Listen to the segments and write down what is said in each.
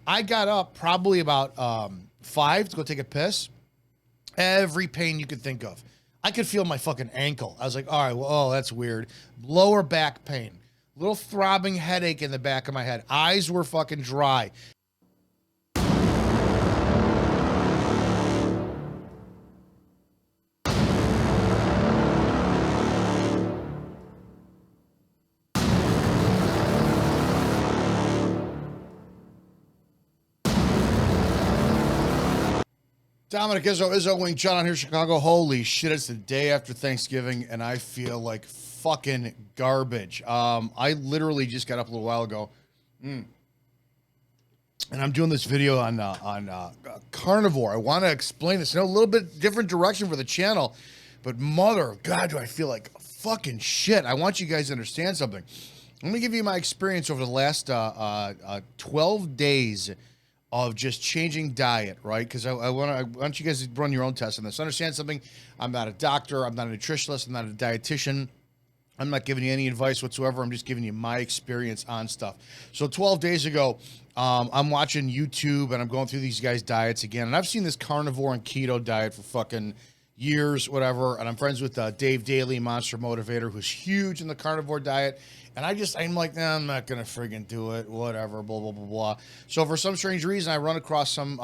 I got up probably about 5 to go take a piss. Every pain you could think of. I could feel my fucking ankle. I was like, all right, well, oh, that's weird. Lower back pain. Little throbbing headache in the back of my head. Eyes were fucking dry. Dominick Izzo, Wing Chun on here in Chicago. Holy shit, it's the day after Thanksgiving, and I feel like fucking garbage. I literally just got up a little while ago, and I'm doing this video on Carnivore. I want to explain this in a little bit different direction for the channel, but mother of God, do I feel like fucking shit. I want you guys to understand something. Let me give you my experience over the last 12 days of just changing diet, right? Because I want you guys to run your own test on this. Understand something? I'm not a doctor. I'm not a nutritionist. I'm not a dietitian. I'm not giving you any advice whatsoever. I'm just giving you my experience on stuff. So 12 days ago, I'm watching YouTube and I'm going through these guys' diets again. And I've seen this carnivore and keto diet for fucking years, whatever. And I'm friends with Dave Daly, Monster Motivator, who's huge in the carnivore diet. And I'm like, nah, I'm not going to friggin' do it, whatever, blah, blah, blah, blah. So for some strange reason, I run across some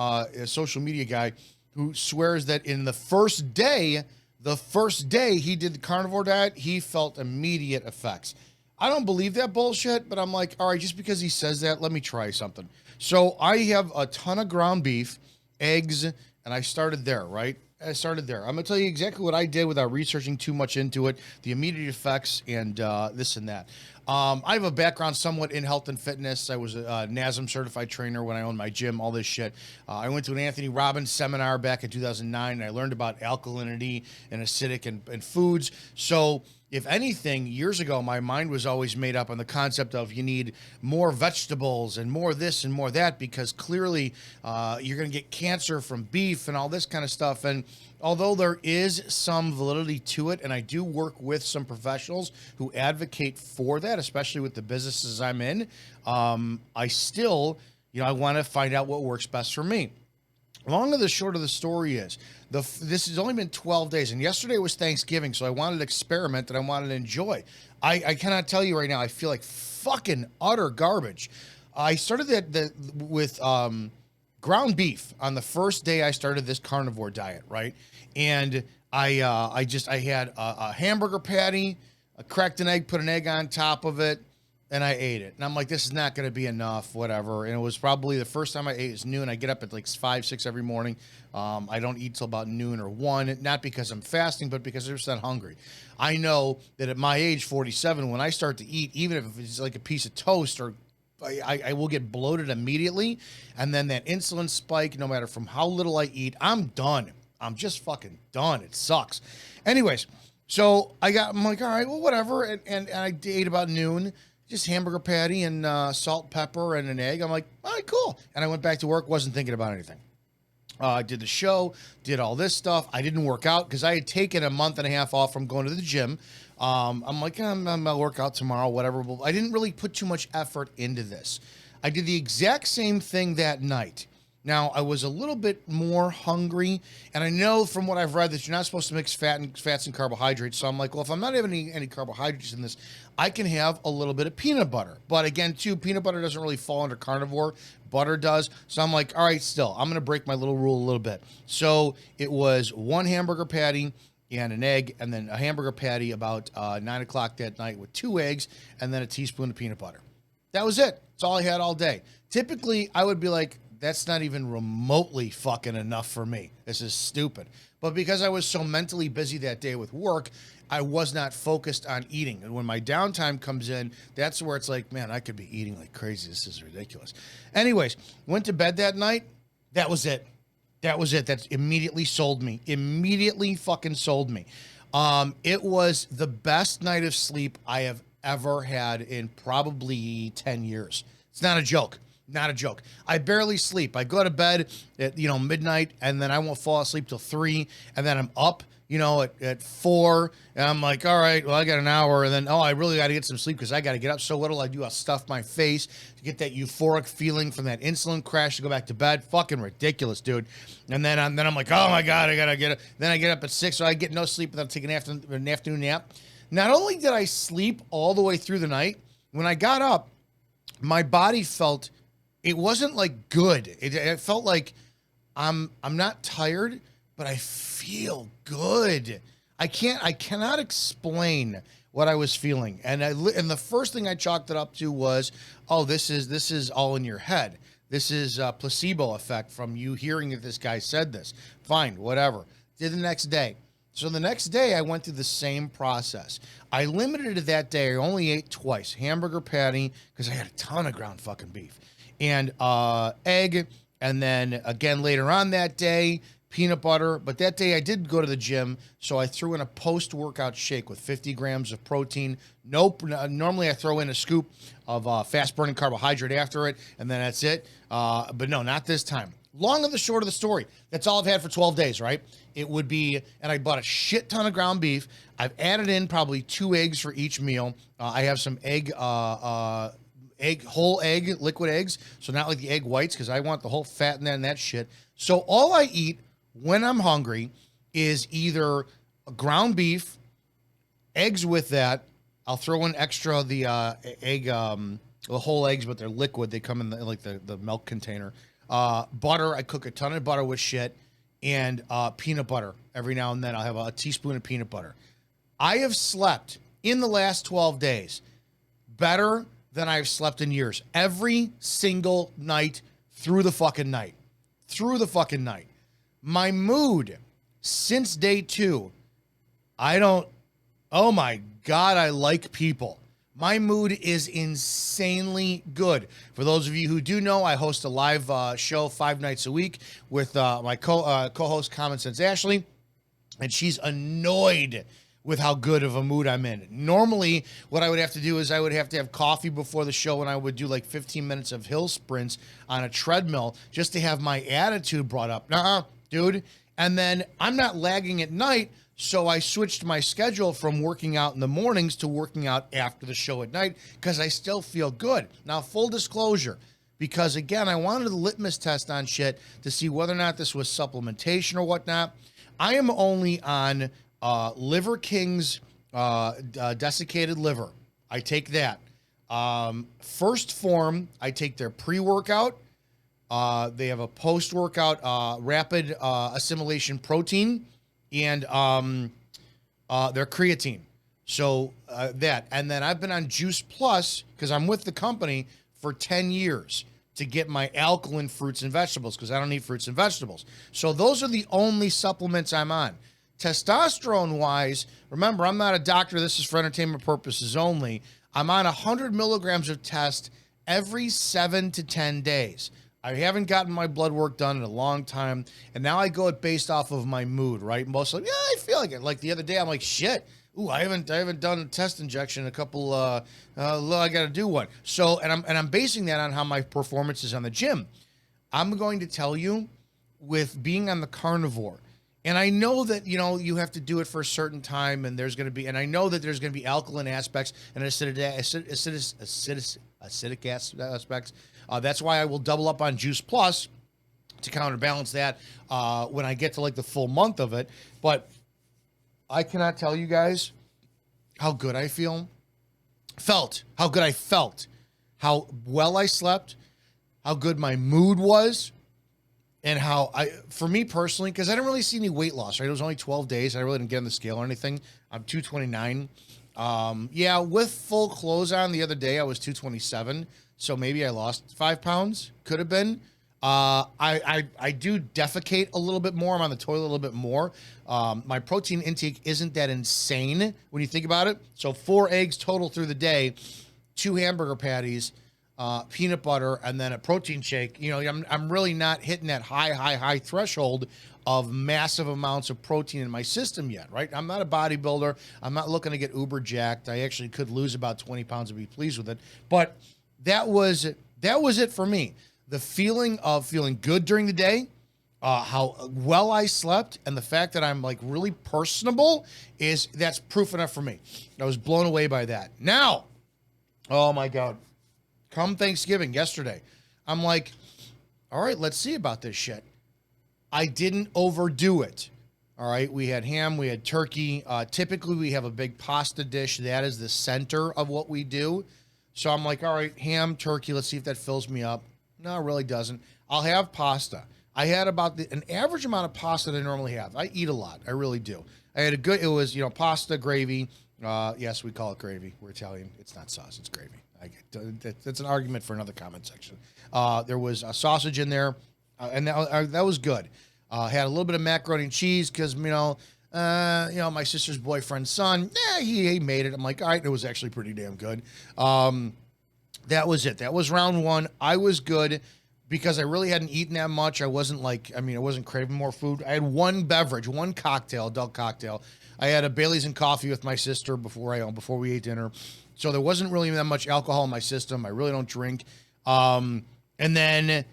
social media guy who swears that in the first day he did the carnivore diet, he felt immediate effects. I don't believe that bullshit, but I'm like, all right, just because he says that, let me try something. So I have a ton of ground beef, eggs, and I started there, right? I'm going to tell you exactly what I did without researching too much into it, the immediate effects, and this and that. I have a background somewhat in health and fitness. I was a NASM certified trainer when I owned my gym, all this shit. I went to an Anthony Robbins seminar back in 2009, and I learned about alkalinity and acidic and foods. So if anything, years ago, my mind was always made up on the concept of you need more vegetables and more this and more that, because clearly you're going to get cancer from beef and all this kind of stuff. And although there is some validity to it, and I do work with some professionals who advocate for that, especially with the businesses I'm in, I still, I want to find out what works best for me. Long of the short of the story is, this has only been 12 days, and yesterday was Thanksgiving, so I wanted to experiment and I wanted to enjoy. I cannot tell you right now, I feel like fucking utter garbage. I started with ground beef on the first day I started this carnivore diet, right? And I had a hamburger patty, I cracked an egg, put an egg on top of it, and I ate it. And I'm like, this is not going to be enough, whatever. And it was probably the first time I ate is noon. I get up at like 5, 6 every morning. I don't eat till about noon or 1, not because I'm fasting, but because I'm just not hungry. I know that at my age, 47, when I start to eat, even if it's like a piece of toast, or I will get bloated immediately. And then that insulin spike, no matter from how little I eat, I'm done. I'm just fucking done. It sucks. Anyways, so I'm like, all right, well, whatever. And I ate about noon. Just hamburger patty and salt, pepper, and an egg. I'm like, all right, cool. And I went back to work, wasn't thinking about anything. I did the show, did all this stuff. I didn't work out because I had taken a month and a half off from going to the gym. I'm like, I'm going to work out tomorrow, whatever. But I didn't really put too much effort into this. I did the exact same thing that night. Now, I was a little bit more hungry, and I know from what I've read that you're not supposed to mix fats and carbohydrates, so I'm like, well, if I'm not having any carbohydrates in this, I can have a little bit of peanut butter. But again, too, peanut butter doesn't really fall under carnivore. Butter does. So I'm like, all right, still, I'm going to break my little rule a little bit. So it was 1 hamburger patty and an egg, and then a hamburger patty about 9 o'clock that night with 2 eggs, and then a teaspoon of peanut butter. That was it. That's all I had all day. Typically, I would be like, that's not even remotely fucking enough for me. This is stupid. But because I was so mentally busy that day with work, I was not focused on eating. And when my downtime comes in, that's where it's like, man, I could be eating like crazy. This is ridiculous. Anyways, went to bed that night. That was it. That immediately sold me. Immediately fucking sold me. It was the best night of sleep I have ever had in probably 10 years. It's not a joke. Not a joke. I barely sleep. I go to bed at, midnight, and then I won't fall asleep till 3, and then I'm up, at 4, and I'm like, all right, well, I got an hour, and then, I really got to get some sleep because I got to get up. So what'll I do? I'll stuff my face to get that euphoric feeling from that insulin crash to go back to bed. Fucking ridiculous, dude. And then I'm like, oh my God, I got to get up. Then I get up at 6, so I get no sleep, and then I take an afternoon nap. Not only did I sleep all the way through the night, when I got up, my body felt, it wasn't like good. It felt like I'm not tired, but I feel good. I cannot explain what I was feeling. And the first thing I chalked it up to was, this is all in your head. This is a placebo effect from you hearing that this guy said this. Fine, whatever. Did the next day. So the next day I went through the same process. I limited it that day. I only ate twice. Hamburger patty, because I had a ton of ground fucking beef. And egg. And then again later on that day, peanut butter. But that day I did go to the gym, so I threw in a post-workout shake with 50 grams of protein. Nope. Normally I throw in a scoop of fast-burning carbohydrate after it, and then that's it. But no, not this time. Long and the short of the story, that's all I've had for 12 days, right? It would be, and I bought a shit ton of ground beef. I've added in probably 2 eggs for each meal. I have some whole egg, liquid eggs, so not like the egg whites, because I want the whole fat in that shit. So all I eat when I'm hungry is either ground beef, eggs with that. I'll throw in extra the egg, the whole eggs, but they're liquid. They come in the milk container. Butter, I cook a ton of butter with shit, and peanut butter. Every now and then I'll have a teaspoon of peanut butter. I have slept in the last 12 days better than I've slept in years. Every single night through the fucking night. My mood since day 2, oh my God, I like people. My mood is insanely good. For those of you who do know, I host a live show 5 nights a week with my co-host Common Sense Ashley, and she's annoyed with how good of a mood I'm in. Normally, what I would have to do is I would have to have coffee before the show, and I would do like 15 minutes of hill sprints on a treadmill just to have my attitude brought up. Nuh-uh, dude. And then I'm not lagging at night, so I switched my schedule from working out in the mornings to working out after the show at night because I still feel good. Now, full disclosure, because again, I wanted a litmus test on shit to see whether or not this was supplementation or whatnot. I am only on Liver King's desiccated liver. I take that. First Form, I take their pre-workout. They have a post-workout rapid assimilation protein and their creatine. So that. And then I've been on Juice Plus because I'm with the company for 10 years to get my alkaline fruits and vegetables because I don't eat fruits and vegetables. So those are the only supplements I'm on. Testosterone-wise, remember, I'm not a doctor. This is for entertainment purposes only. I'm on 100 milligrams of test every 7 to 10 days. I haven't gotten my blood work done in a long time, and now I go it based off of my mood, right? Mostly, I feel like it. Like the other day, I'm like, shit. Ooh, I haven't done a test injection in a couple. I got to do one. So, and I'm basing that on how my performance is on the gym. I'm going to tell you, with being on the Carnivore, and I know that you have to do it for a certain time, and there's going to be, and I know that there's going to be alkaline aspects and acidic aspects. That's why I will double up on Juice Plus to counterbalance that when I get to like the full month of it. But I cannot tell you guys how good I felt, how good I felt, how well I slept, how good my mood was, and how for me personally, because I didn't really see any weight loss, right? It was only 12 days. I really didn't get on the scale or anything. I'm 229. Yeah, with full clothes on the other day, I was 227. So maybe I lost 5 pounds. Could have been. I do defecate a little bit more. I'm on the toilet a little bit more. My protein intake isn't that insane when you think about it. So 4 eggs total through the day, 2 hamburger patties, peanut butter, and then a protein shake. I'm really not hitting that high threshold of massive amounts of protein in my system yet, right? I'm not a bodybuilder. I'm not looking to get uber jacked. I actually could lose about 20 pounds and be pleased with it. But that was it for me. The feeling of feeling good during the day, how well I slept, and the fact that I'm like really personable that's proof enough for me. I was blown away by that. Now, oh my God, come Thanksgiving yesterday, I'm like, all right, let's see about this shit. I didn't overdo it. All right, we had ham, we had turkey. Typically, we have a big pasta dish. That is the center of what we do. So I'm like, all right, ham, turkey, let's see if that fills me up. No, it really doesn't. I'll have pasta. I had about an average amount of pasta that I normally have. I eat a lot. I really do. I had it was, pasta, gravy. Yes, we call it gravy. We're Italian. It's not sauce. It's gravy. That's an argument for another comment section. There was a sausage in there, and that was good. Had a little bit of macaroni and cheese because, my sister's boyfriend's son, he made it. I'm like, all right, it was actually pretty damn good. That was it. That was round one. I was good because I really hadn't eaten that much. I wasn't I wasn't craving more food. I had one beverage, one cocktail, adult cocktail. I had a Bailey's and coffee with my sister before we ate dinner. So there wasn't really that much alcohol in my system. I really don't drink. And then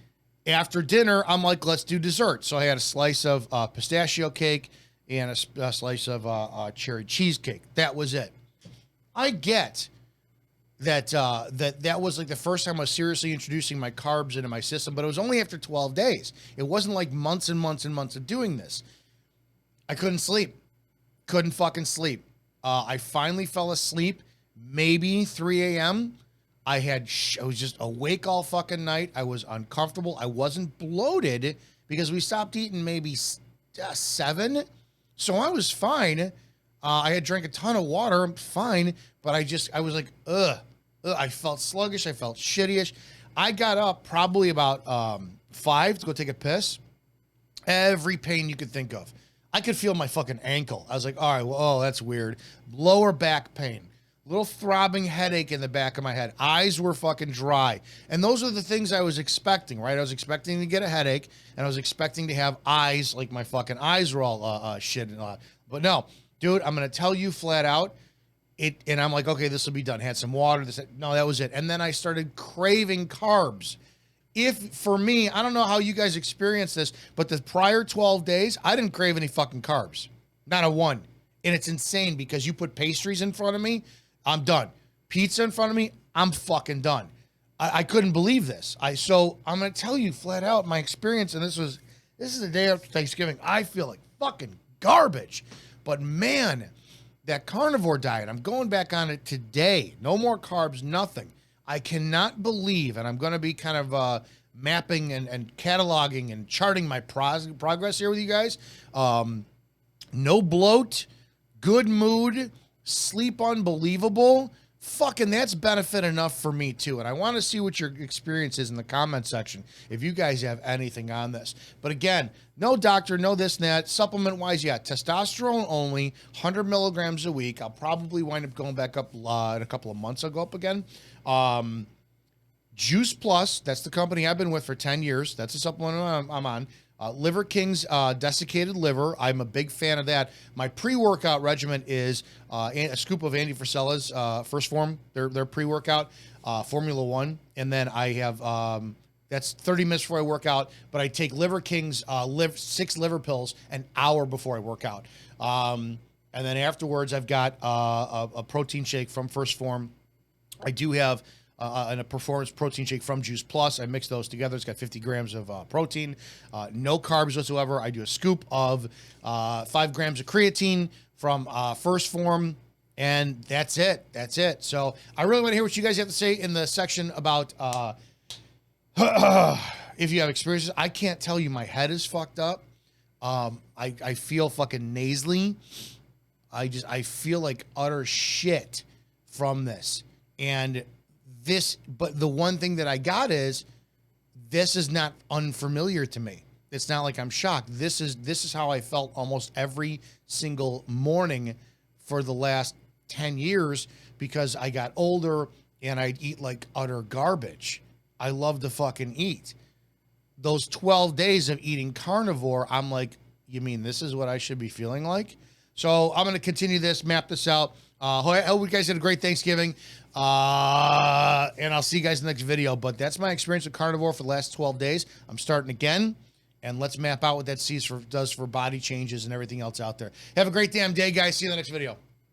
after dinner, I'm like, let's do dessert. So I had a slice of pistachio cake and a slice of cherry cheesecake. That was it. I get that was like the first time I was seriously introducing my carbs into my system, but it was only after 12 days. It wasn't like months and months and months of doing this. I couldn't sleep. Couldn't fucking sleep. I finally fell asleep, maybe 3 a.m. I was just awake all fucking night. I was uncomfortable. I wasn't bloated because we stopped eating maybe 7. So I was fine. I had drank a ton of water. I'm fine. But I was like, ugh. I felt sluggish. I felt shitty-ish. I got up probably about 5 to go take a piss. Every pain you could think of. I could feel my fucking ankle. I was like, all right, well, oh, that's weird. Lower back pain. Little throbbing headache in the back of my head. Eyes were fucking dry. And those are the things I was expecting, right? I was expecting to get a headache, and I was expecting to have eyes, like my fucking eyes were all shit. But no, dude, I'm going to tell you flat out, and I'm like, okay, this will be done. Had some water. No, that was it. And then I started craving carbs. For me, I don't know how you guys experience this, but the prior 12 days, I didn't crave any fucking carbs. Not a one. And it's insane because you put pastries in front of me, I'm done. Pizza in front of me, I'm fucking done. I couldn't believe this. So I'm going to tell you flat out my experience, and this is the day after Thanksgiving. I feel like fucking garbage. But man, that carnivore diet, I'm going back on it today. No more carbs, nothing. I cannot believe, and I'm going to be kind of mapping and cataloging and charting my progress here with you guys. No bloat, good mood, sleep unbelievable. Fucking that's benefit enough for me too. And I want to see what your experience is in the comment section if you guys have anything on this. But again, no doctor, no this and that. Supplement wise, yeah, testosterone only, 100 milligrams a week. I'll probably wind up going back up in a couple of months. I'll go up again. Juice Plus, that's the company I've been with for 10 years. That's a supplement I'm on. Liver King's desiccated liver. I'm a big fan of that. My pre-workout regimen is a scoop of Andy Frisella's First Form, their pre-workout, Formula 1. And then I have, that's 30 minutes before I work out, but I take Liver King's 6 liver pills an hour before I work out. And then afterwards, I've got a protein shake from First Form. I do have and a performance protein shake from Juice Plus. I mix those together. It's got 50 grams of protein, no carbs whatsoever. I do a scoop of 5 grams of creatine from First Form, and that's it. That's it. So I really want to hear what you guys have to say in the section about if you have experiences. I can't tell you. My head is fucked up. I feel fucking nasally. I feel like utter shit from this. And but the one thing that I got is this is not unfamiliar to me. It's not like I'm shocked. This is how I felt almost every single morning for the last 10 years because I got older and I'd eat like utter garbage. I love to fucking eat. Those 12 days of eating carnivore, I'm like, you mean this is what I should be feeling like? So I'm going to continue this, map this out. I hope you guys had a great Thanksgiving. And I'll see you guys in the next video. But that's my experience with carnivore for the last 12 days. I'm starting again. And let's map out what that does for body changes and everything else out there. Have a great damn day, guys. See you in the next video.